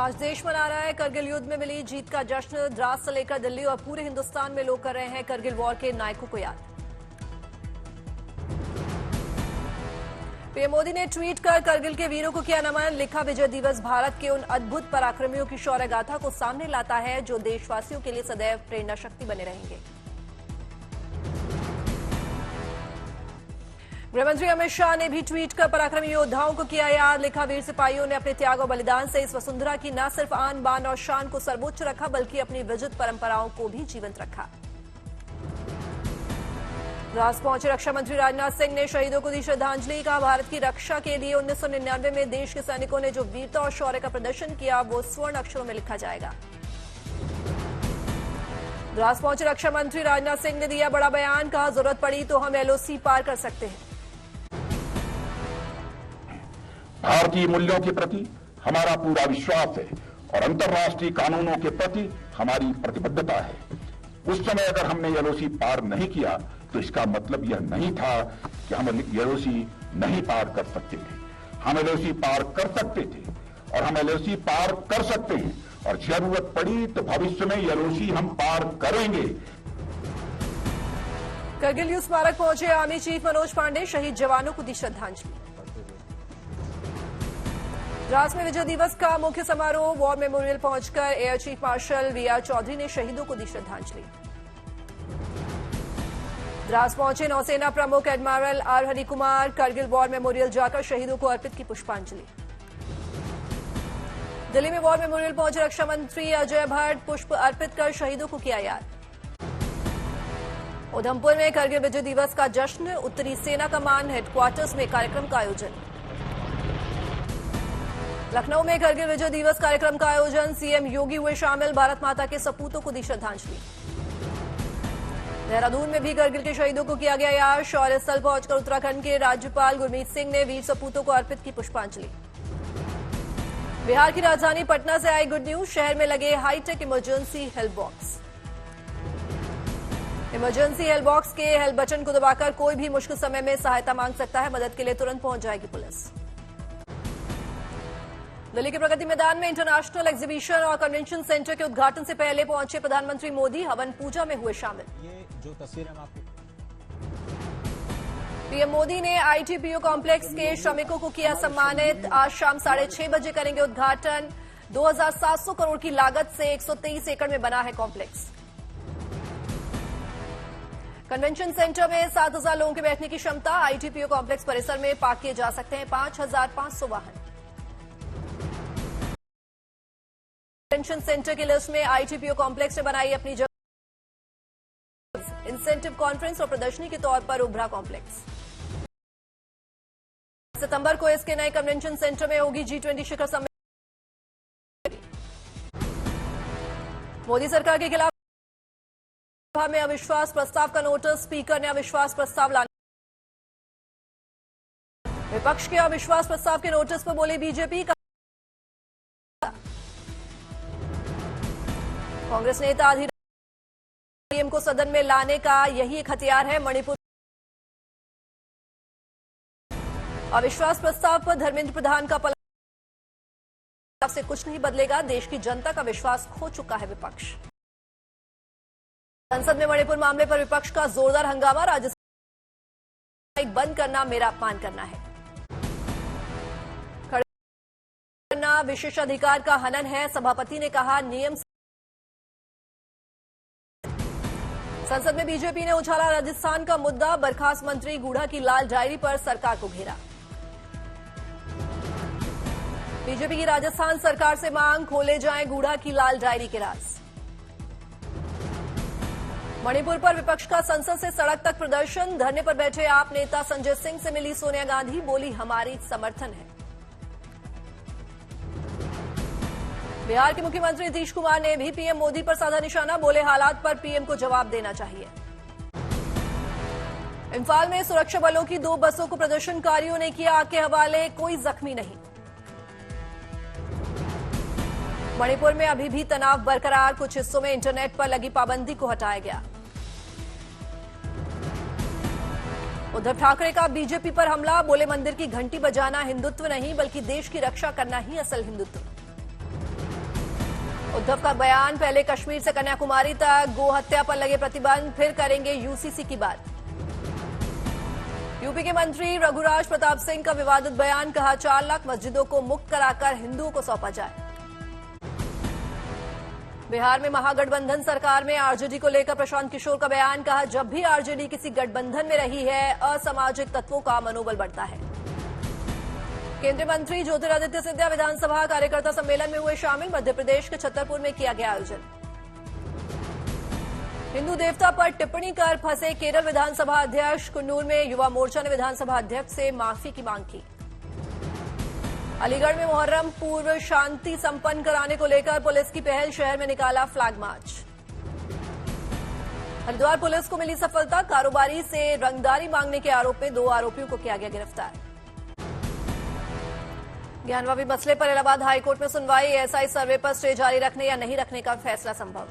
आज देश मना रहा है करगिल युद्ध में मिली जीत का जश्न। द्रास से लेकर दिल्ली और पूरे हिंदुस्तान में लोग कर रहे हैं करगिल वॉर के नायकों को याद। पीएम मोदी ने ट्वीट कर करगिल के वीरों को किया नमन। लिखा, विजय दिवस भारत के उन अद्भुत पराक्रमियों की शौर्य गाथा को सामने लाता है जो देशवासियों के लिए सदैव प्रेरणा शक्ति बने रहेंगे। गृहमंत्री अमित शाह ने भी ट्वीट कर पराक्रमी योद्धाओं को किया याद। लिखा, वीर सिपाहियों ने अपने त्याग और बलिदान से इस वसुंधरा की न सिर्फ आन बान और शान को सर्वोच्च रखा बल्कि अपनी विजित परंपराओं को भी जीवंत रखा। द्रास पहुंचे रक्षा मंत्री राजनाथ सिंह ने शहीदों को दी श्रद्धांजलि। कहा, भारत की रक्षा के लिए 1999 में देश के सैनिकों ने जो वीरता और शौर्य का प्रदर्शन किया वो स्वर्ण अक्षरों में लिखा जाएगा। द्रास पहुंचे रक्षा मंत्री राजनाथ सिंह ने दिया बड़ा बयान। कहा, जरूरत पड़ी तो हम एलओसी पार कर सकते हैं। भारतीय मूल्यों के प्रति हमारा पूरा विश्वास है और अंतर्राष्ट्रीय कानूनों के प्रति हमारी प्रतिबद्धता है। उस समय अगर हमने एलओसी पार नहीं किया तो इसका मतलब यह नहीं था कि हम एलओसी नहीं पार कर सकते थे। हम एलओसी पार कर सकते थे और हम एलओसी पार कर सकते हैं और जरूरत पड़ी तो भविष्य में एलओसी हम पार करेंगे। करगिल युद्ध स्मारक पहुंचे आर्मी चीफ मनोज पांडे। शहीद जवानों को दी श्रद्धांजलि। द्रास में विजय दिवस का मुख्य समारोह। वॉर मेमोरियल पहुंचकर air chief marshal VR Chaudhary ने शहीदों को दी श्रद्धांजलि। द्रास पहुंचे नौसेना प्रमुख admiral R Harikumar. Kargil war memorial जाकर शहीदों को अर्पित की पुष्पांजलि। दिल्ली में वॉर मेमोरियल पहुंचे रक्षा मंत्री अजय भट्ट। पुष्प अर्पित कर शहीदों को किया याद। उधमपुर में करगिल विजय दिवस का जश्न। उत्तरी सेना कमान हेडक्वार्टर्स में कार्यक्रम का आयोजन। लखनऊ में करगिल विजय दिवस कार्यक्रम का आयोजन। सीएम योगी हुए शामिल। भारत माता के सपूतों को दी श्रद्धांजलि। देहरादून में भी करगिल के शहीदों को किया गया याद। शौर्य स्थल पहुंचकर उत्तराखंड के राज्यपाल गुरमीत सिंह ने वीर सपूतों को अर्पित की पुष्पांजलि। बिहार की राजधानी पटना से आई गुड न्यूज। शहर में लगे hitech emergency help box. Emergency help box के हेल्प बटन को दबाकर कोई भी मुश्किल समय में सहायता मांग सकता है। मदद के लिए तुरंत पहुंच जाएगी पुलिस। दिल्ली के प्रगति मैदान में इंटरनेशनल एग्जीबिशन और कन्वेंशन सेंटर के उद्घाटन से पहले पहुंचे प्रधानमंत्री मोदी। हवन पूजा में हुए शामिल। ये जो तस्वीर हम आपको पीएम मोदी ने आईटीपीओ कॉम्प्लेक्स के श्रमिकों को किया सम्मानित। आज शाम 6:30 बजे करेंगे उद्घाटन। 2700 करोड़ की लागत से 123 एकड़ में बना है कॉम्प्लेक्स। कन्वेंशन सेंटर में 7000 लोगों के बैठने की क्षमता। आईटीपीओ कॉम्प्लेक्स परिसर में पार्क किए जा सकते हैं 5500 वाहन। कन्वेंशन सेंटर की लिस्ट में आईटीपीओ कॉम्प्लेक्स ने बनाई अपनी जगह। इंसेंटिव कॉन्फ्रेंस और प्रदर्शनी के तौर पर उभरा कॉम्प्लेक्स। सितंबर को इसके नए कन्वेंशन सेंटर में होगी G20 शिखर सम्मेलन। मोदी सरकार के खिलाफ सभा में अविश्वास प्रस्ताव का नोटिस। स्पीकर ने अविश्वास प्रस्ताव लाने। विपक्ष के अविश्वास प्रस्ताव के नोटिस पर बोले बीजेपी। कांग्रेस नेता अधीर पीएम को सदन में लाने का यही एक हथियार है। मणिपुर अविश्वास प्रस्ताव पर धर्मेंद्र प्रधान का पलटवार से कुछ नहीं बदलेगा। देश की जनता का विश्वास खो चुका है विपक्ष। संसद में मणिपुर मामले पर विपक्ष का जोरदार हंगामा। राज्यसभा बंद करना मेरा अपमान करना है। खड़े करना विशेषाधिकार का हनन है। सभापति ने कहा, नियम। संसद में बीजेपी ने उछाला राजस्थान का मुद्दा। बर्खास्त मंत्री गूढ़ा की लाल डायरी पर सरकार को घेरा। बीजेपी की राजस्थान सरकार से मांग, खोले जाएं गूढ़ा की लाल डायरी के राज। मणिपुर पर विपक्ष का संसद से सड़क तक प्रदर्शन। धरने पर बैठे आप नेता संजय सिंह से मिली सोनिया गांधी। बोली, हमारी समर्थन है। बिहार के मुख्यमंत्री नीतीश कुमार ने भी पीएम मोदी पर साधा निशाना। बोले, हालात पर पीएम को जवाब देना चाहिए। इम्फाल में सुरक्षा बलों की 2 बसों को प्रदर्शनकारियों ने किया आग के हवाले। कोई जख्मी नहीं। मणिपुर में अभी भी तनाव बरकरार। कुछ हिस्सों में इंटरनेट पर लगी पाबंदी को हटाया गया। उद्धव ठाकरे का बीजेपी पर हमला। बोले, मंदिर की घंटी बजाना हिंदुत्व नहीं बल्कि देश की रक्षा करना ही असल हिंदुत्व। उद्धव का बयान, पहले कश्मीर से कन्याकुमारी तक गो हत्या पर लगे प्रतिबंध, फिर करेंगे यूसीसी की बात। यूपी के मंत्री रघुराज प्रताप सिंह का विवादित बयान, कहा 4 लाख मस्जिदों को मुक्त कराकर हिंदुओं को सौंपा जाए। बिहार में महागठबंधन सरकार में आरजेडी को लेकर प्रशांत किशोर का बयान, कहा जब भी आरजेडी किसी गठबंधन में रही है असामाजिक तत्वों का मनोबल बढ़ता है। केंद्रीय मंत्री ज्योतिरादित्य सिंधिया विधानसभा कार्यकर्ता सम्मेलन में हुए शामिल, मध्य प्रदेश के छतरपुर में किया गया आयोजन। हिंदू देवता पर टिप्पणी कर फंसे केरल विधानसभा अध्यक्ष, कुन्नूर में युवा मोर्चा ने विधानसभा अध्यक्ष से माफी की मांग की। अलीगढ़ में मुहर्रम पूर्व शांति संपन्न कराने को लेकर पुलिस की पहल, शहर में निकाला फ्लैग मार्च। हरिद्वार पुलिस को मिली सफलता, कारोबारी से रंगदारी मांगने के आरोप में 2 आरोपियों को किया गया गिरफ्तार। ज्ञानवापी मसले पर इलाहाबाद हाईकोर्ट में सुनवाई, एएसआई सर्वे पर स्टे जारी रखने या नहीं रखने का फैसला संभव।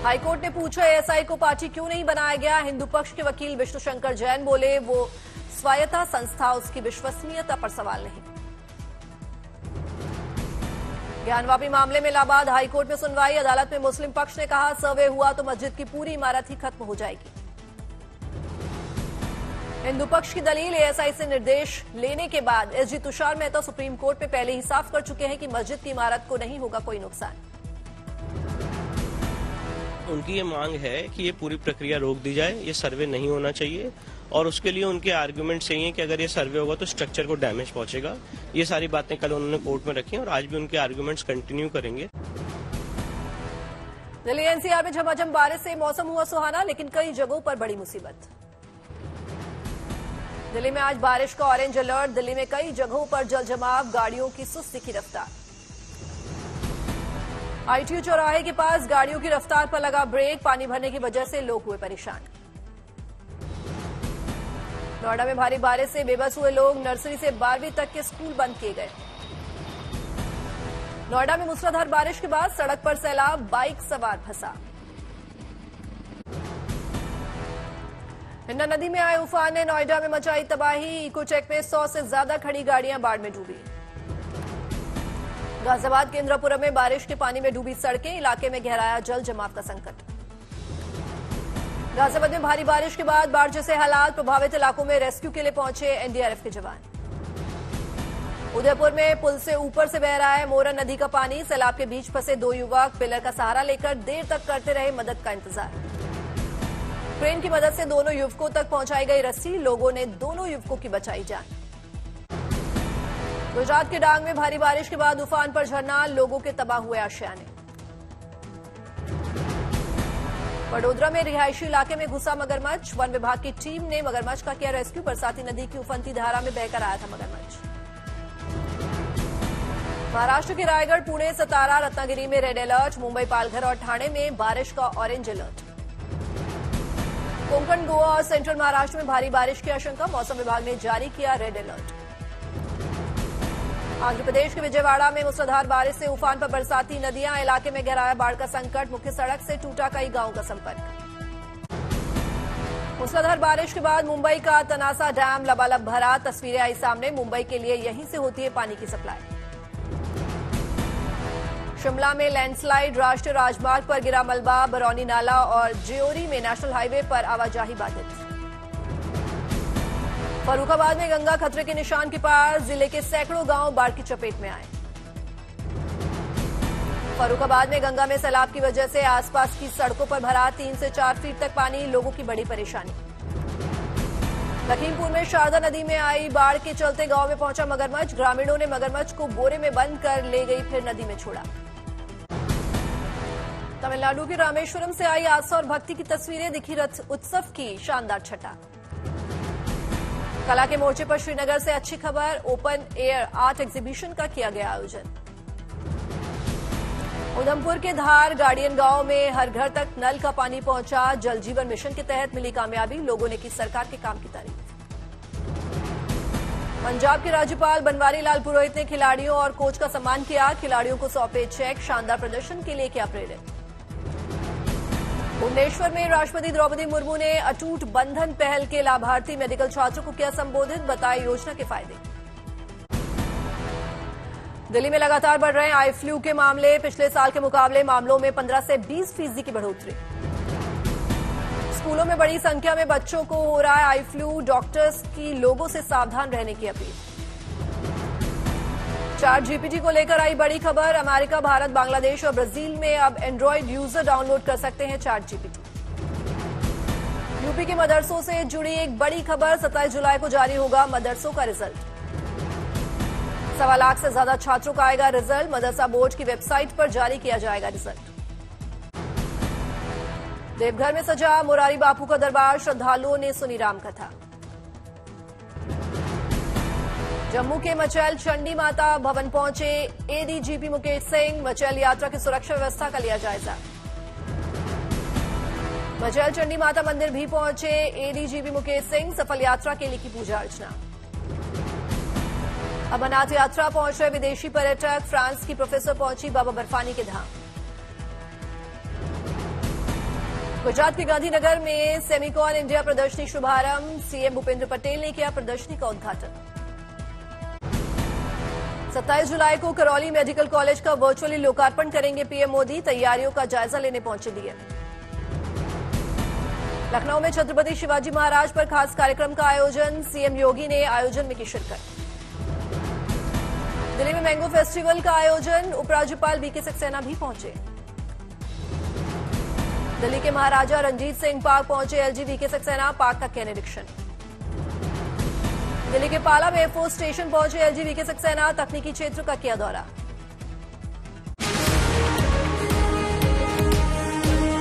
हाईकोर्ट ने पूछा एएसआई को पार्टी क्यों नहीं बनाया गया, हिंदू पक्ष के वकील विष्णु शंकर जैन बोले वो स्वायत्ता संस्था, उसकी विश्वसनीयता पर सवाल नहीं। ज्ञानवापी मामले में इलाहाबाद हाईकोर्ट में सुनवाई, अदालत में मुस्लिम पक्ष ने कहा सर्वे हुआ तो मस्जिद की पूरी इमारत ही खत्म हो जाएगी। हिंदू पक्ष की दलील, एएसआई से निर्देश लेने के बाद SG Tushar Mehta supreme court में पहले ही साफ कर चुके हैं कि मस्जिद की इमारत को नहीं होगा कोई नुकसान। उनकी ये मांग है कि ये पूरी प्रक्रिया रोक दी जाए, ये सर्वे नहीं होना चाहिए और उसके लिए उनके आर्गुमेंट्स यही है कि अगर ये सर्वे होगा तो स्ट्रक्चर को डैमेज पहुंचेगा। ये सारी बातें कल उन्होंने कोर्ट में रखी और आज भी उनके आर्गुमेंट्स कंटिन्यू करेंगे। दिल्ली एनसीआर में झमाझम बारिश से मौसम हुआ सुहाना, लेकिन कई जगहों पर बड़ी मुसीबत। दिल्ली में आज बारिश का ऑरेंज अलर्ट, दिल्ली में कई जगहों पर जलजमाव, गाड़ियों की सुस्त की रफ्तार। आईटीयू चौराहे के पास गाड़ियों की रफ्तार पर लगा ब्रेक, पानी भरने की वजह से लोग हुए परेशान। नोएडा में भारी बारिश से बेबस हुए लोग, नर्सरी से 12वीं तक के स्कूल बंद किए गए। नोएडा में मूसलाधार बारिश के बाद सड़क पर सैलाब, बाइक सवार फंसा। हिन्ना नदी में आए उफान ने नोएडा में मचाई तबाही, इको चेक में 100 से ज्यादा खड़ी गाड़ियां बाढ़ में डूबी। गाजियाबाद के इंद्रपुरम में बारिश के पानी में डूबी सड़कें, इलाके में गहराया जल जमाव का संकट। गाजियाबाद में भारी बारिश के बाद बाढ़ जैसे हालात, प्रभावित इलाकों में रेस्क्यू के लिए पहुंचे एनडीआरएफ के जवान। उदयपुर में पुल से ऊपर से बह रहा है मोरन नदी का पानी, सैलाब के बीच फंसे 2 युवक पिलर का सहारा लेकर देर तक करते रहे मदद का इंतजार। क्रेन की मदद से दोनों युवकों तक पहुंचाई गई रस्सी, लोगों ने दोनों युवकों की बचाई जान। गुजरात के डांग में भारी बारिश के बाद उफान पर झरना, लोगों के तबाह हुए आशियाने। वडोदरा में रिहायशी इलाके में घुसा मगरमच्छ, वन विभाग की टीम ने मगरमच्छ का किया रेस्क्यू, बरसाती नदी की उफनती धारा में बहकर आया था मगरमच्छ। महाराष्ट्र के रायगढ़, पुणे, सतारा, रत्नागिरी में रेड अलर्ट, मुंबई, पालघर और ठाणे में बारिश का ऑरेंज अलर्ट। कोंकण, गोवा और सेंट्रल महाराष्ट्र में भारी बारिश की आशंका, मौसम विभाग ने जारी किया रेड अलर्ट। आंध्र प्रदेश के विजयवाड़ा में मूसलाधार बारिश से उफान पर बरसाती नदियां, इलाके में गहराया बाढ़ का संकट, मुख्य सड़क से टूटा कई गांवों का संपर्क। मूसलाधार बारिश के बाद मुंबई का तनासा डैम लबालब भरा, तस्वीरें आई सामने, मुंबई के लिए यहीं से होती है पानी की सप्लाई। शिमला में लैंडस्लाइड, राष्ट्रीय राजमार्ग पर गिरा मलबा, बरौनी नाला और ज्योरी में नेशनल हाईवे पर आवाजाही बाधित। फर्रुखाबाद में गंगा खतरे के निशान के पार, जिले के सैकड़ों गांव बाढ़ की चपेट में आए। फर्रुखाबाद में गंगा में सैलाब की वजह से आसपास की सड़कों पर भरा 3 से 4 फीट तक पानी, लोगों की बड़ी परेशानी। लखीमपुर में शारदा नदी में आई बाढ़ के चलते गांव में पहुंचा मगरमच्छ, ग्रामीणों ने मगरमच्छ को बोरे में बंद कर ले गई, फिर नदी में छोड़ा। तमिलनाडु के रामेश्वरम से आई आस्था और भक्ति की तस्वीरें, दिखी रथ उत्सव की शानदार छटा। कला के मोर्चे पर श्रीनगर से अच्छी खबर, ओपन एयर आर्ट एग्जीबिशन का किया गया आयोजन। उधमपुर के धार गार्डियन गांव में हर घर तक नल का पानी पहुंचा, जल जीवन मिशन के तहत मिली कामयाबी, लोगों ने की सरकार के काम की तारीफ। पंजाब के राज्यपाल बनवारी लाल पुरोहित ने खिलाड़ियों और कोच का सम्मान किया, खिलाड़ियों को सौंपे चेक, शानदार प्रदर्शन के लिए किया प्रेरित। भुवनेश्वर में राष्ट्रपति द्रौपदी मुर्मू ने अटूट बंधन पहल के लाभार्थी मेडिकल छात्रों को किया संबोधित, बताए योजना के फायदे। दिल्ली में लगातार बढ़ रहे हैं आई फ्लू के मामले। पिछले साल के मुकाबले मामलों में 15 से 20% की बढ़ोतरी। स्कूलों में बड़ी संख्या में बच्चों को हो रहा है आई फ्लू। डॉक्टर्स की लोगों से सावधान रहने की अपील। चैट जीपीटी को लेकर आई बड़ी खबर। अमेरिका, भारत, बांग्लादेश और ब्राजील में अब एंड्रॉयड यूजर डाउनलोड कर सकते हैं चैट जीपीटी। यूपी के मदरसों से जुड़ी एक बड़ी खबर। 27 जुलाई को जारी होगा मदरसों का रिजल्ट। 1.25 लाख से ज्यादा छात्रों का आएगा रिजल्ट। मदरसा बोर्ड की वेबसाइट पर जारी किया जाएगा रिजल्ट। देवघर में सजा मुरारी बापू का दरबार। श्रद्धालुओं ने सुनी रामकथा। जम्मू के मचैल चंडी माता भवन पहुंचे एडीजीपी मुकेश सिंह। मचैल यात्रा की सुरक्षा व्यवस्था का लिया जायजा। मचैल चंडी माता मंदिर भी पहुंचे एडीजीपी मुकेश सिंह। सफल यात्रा के लिए की पूजा अर्चना। अमरनाथ यात्रा पहुंच रहे विदेशी पर्यटक। फ्रांस की प्रोफेसर पहुंची बाबा बर्फानी के धाम। गुजरात के गांधीनगर में सेमिकॉन इंडिया प्रदर्शनी शुभारंभ। सीएम भूपेंद्र पटेल ने किया प्रदर्शनी का उद्घाटन। 27 जुलाई को करौली मेडिकल कॉलेज का वर्चुअली लोकार्पण करेंगे पीएम मोदी। तैयारियों का जायजा लेने पहुंचे डीएम। लखनऊ में छत्रपति शिवाजी महाराज पर खास कार्यक्रम का आयोजन। सीएम योगी ने आयोजन में की शिरकत। दिल्ली में मैंगो फेस्टिवल का आयोजन। उपराज्यपाल वीके सक्सेना भी पहुंचे। दिल्ली के महाराजा रंजीत सिंह पार्क पहुंचे एलजी वीके सक्सेना। पार्क का किया निरीक्षण। दिल्ली के पाला में एयरफोर्स स्टेशन पहुंचे एलजी वीके सक्सेना। तकनीकी क्षेत्र का किया दौरा।